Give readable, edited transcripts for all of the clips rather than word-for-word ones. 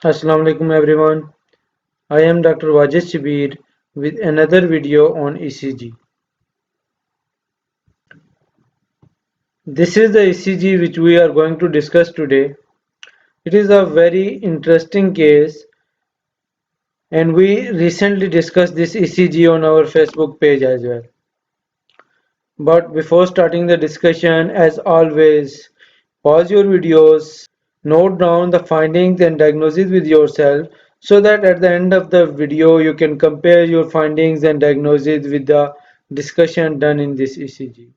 Assalamu alaikum everyone. I am Dr. Wajid Shabir with another video on ECG. This is the ECG which we are going to discuss today. It is a very interesting case and we recently discussed this ECG on our Facebook page as well. But before starting the discussion, as always, pause your videos, note down the findings and diagnosis with yourself so that at the end of the video you can compare your findings and diagnosis with the discussion done in this ECG.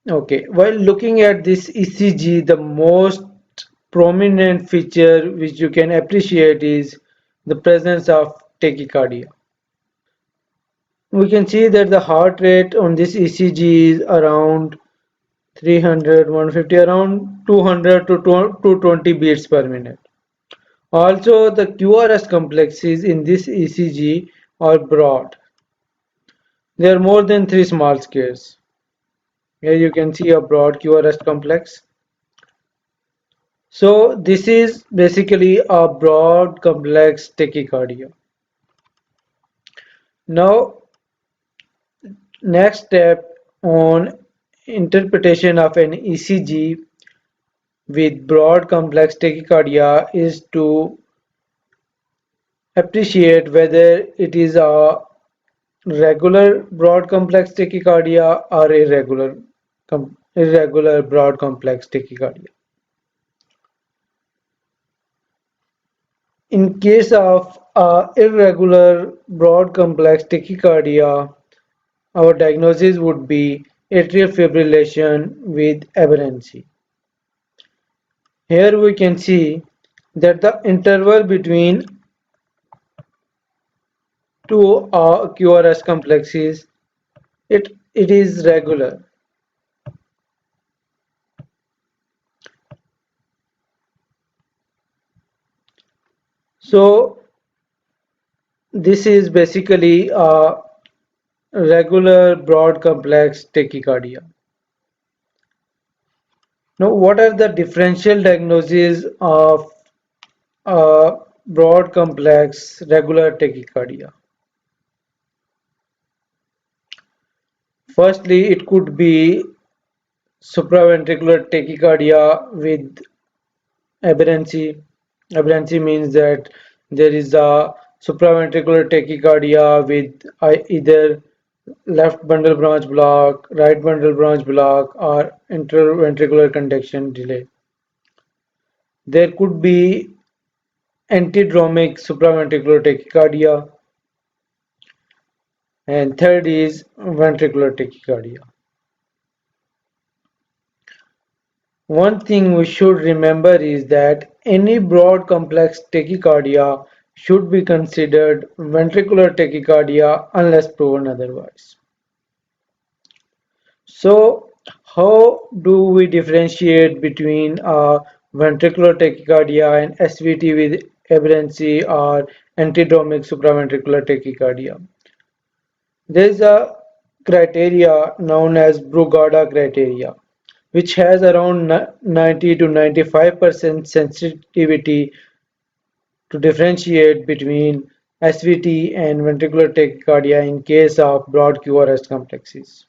Okay, while looking at this ECG, the most prominent feature which you can appreciate is the presence of tachycardia. We can see that the heart rate on this ECG is around 300, 150, around 200 to 220 beats per minute. Also, the QRS complexes in this ECG are broad. There are more than 3 small squares. Here you can see a broad QRS complex. So this is basically a broad complex tachycardia. Now, next step on interpretation of an ECG with broad complex tachycardia is to appreciate whether it is a regular broad complex tachycardia or irregular broad complex tachycardia. In case of irregular broad complex tachycardia, our diagnosis would be atrial fibrillation with aberrancy. Here we can see that the interval between two QRS complexes it is regular. So this is basically a regular broad complex tachycardia. Now, what are the differential diagnoses of broad complex regular tachycardia? Firstly, it could be supraventricular tachycardia with aberrancy. Aberrancy means that there is a supraventricular tachycardia with either left bundle branch block, right bundle branch block, or interventricular conduction delay. There could be antidromic supraventricular tachycardia, and third is ventricular tachycardia. One thing we should remember is that any broad complex tachycardia should be considered ventricular tachycardia unless proven otherwise. So, how do we differentiate between ventricular tachycardia and SVT with aberrancy or antidromic supraventricular tachycardia? There is a criteria known as Brugada criteria, which has around 90 to 95% sensitivity to differentiate between SVT and ventricular tachycardia in case of broad QRS complexes.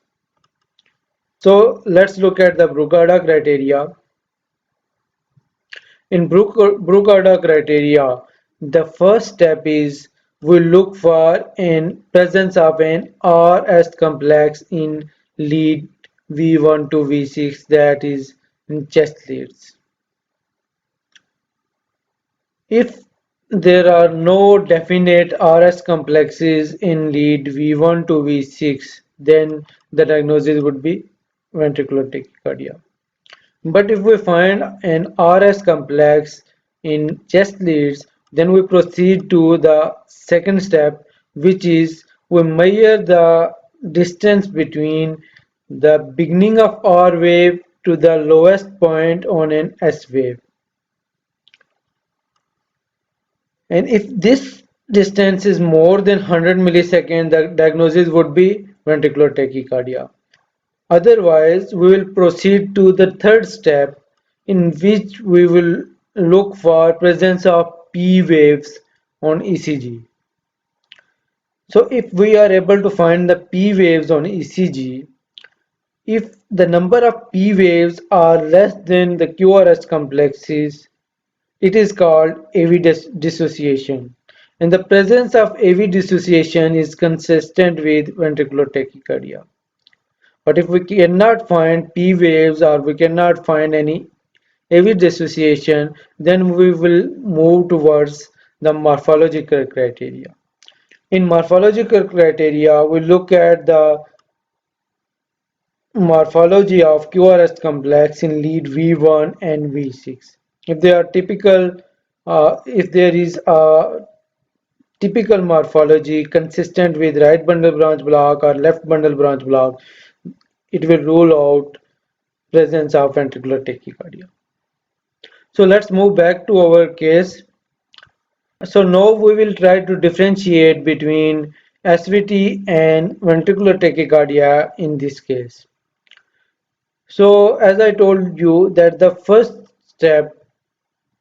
So let's look at the Brugada criteria. In Brugada criteria, the first step is we look for an presence of an RS complex in lead V1 to V6, that is in chest leads. If there are no definite RS complexes in lead V1 to V6, then the diagnosis would be ventricular tachycardia. But if we find an RS complex in chest leads, then we proceed to the second step, which is we measure the distance between the beginning of R wave to the lowest point on an S wave. And if this distance is more than 100 milliseconds, the diagnosis would be ventricular tachycardia. Otherwise, we will proceed to the third step, in which we will look for presence of P waves on ECG. So if we are able to find the P waves on ECG, if the number of P waves are less than the QRS complexes, it is called AV dissociation. And the presence of AV dissociation is consistent with ventricular tachycardia. But if we cannot find P waves or we cannot find any AV dissociation, then we will move towards the morphological criteria. In morphological criteria, we look at the morphology of QRS complex in lead V1 and V6. If they are typical, if there is a typical morphology consistent with right bundle branch block or left bundle branch block, it will rule out presence of ventricular tachycardia. So let's move back to our case. So now we will try to differentiate between SVT and ventricular tachycardia in this case. So as I told you that the first step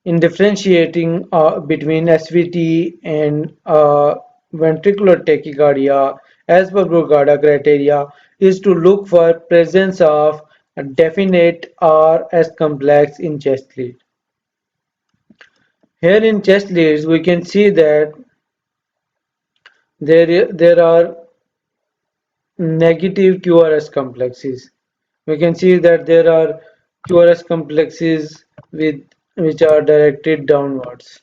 in differentiating between SVT and ventricular tachycardia as per Brugada criteria is to look for presence of a definite RS complex in chest lead. Here in chest leads we can see that there are negative QRS complexes. We can see that there are QRS complexes with which are directed downwards.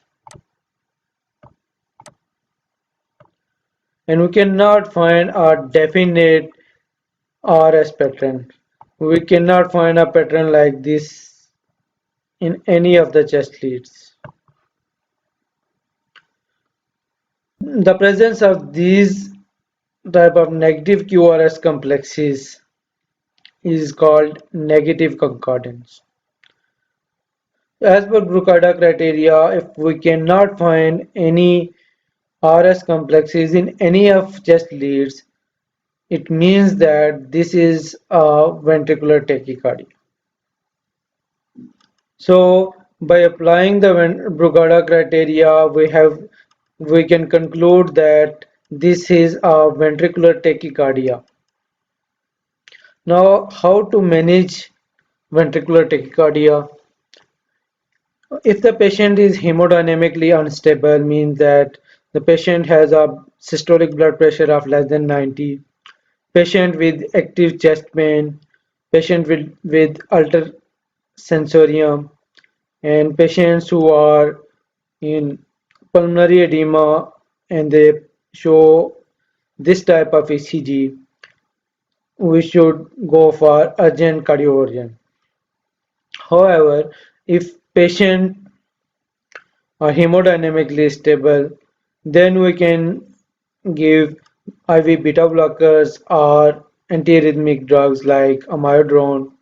And we cannot find a definite RS pattern. We cannot find a pattern like this in any of the chest leads. The presence of these type of negative QRS complexes is called negative concordance. As per Brugada criteria, if we cannot find any RS complexes in any of chest leads, it means that this is a ventricular tachycardia. So by applying the Brugada criteria, we can conclude that this is a ventricular tachycardia. Now, how to manage ventricular tachycardia? If the patient is hemodynamically unstable, means that the patient has a systolic blood pressure of less than 90, patient with active chest pain, patient with altered sensorium, and patients who are in pulmonary edema and they show this type of ECG, we should go for urgent cardioversion. However, if patient are hemodynamically stable, then we can give IV beta blockers or antiarrhythmic drugs like amiodarone.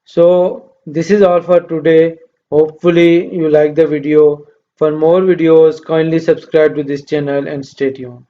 So this is all for today. Hopefully you like the video. For more videos, kindly subscribe to this channel and stay tuned.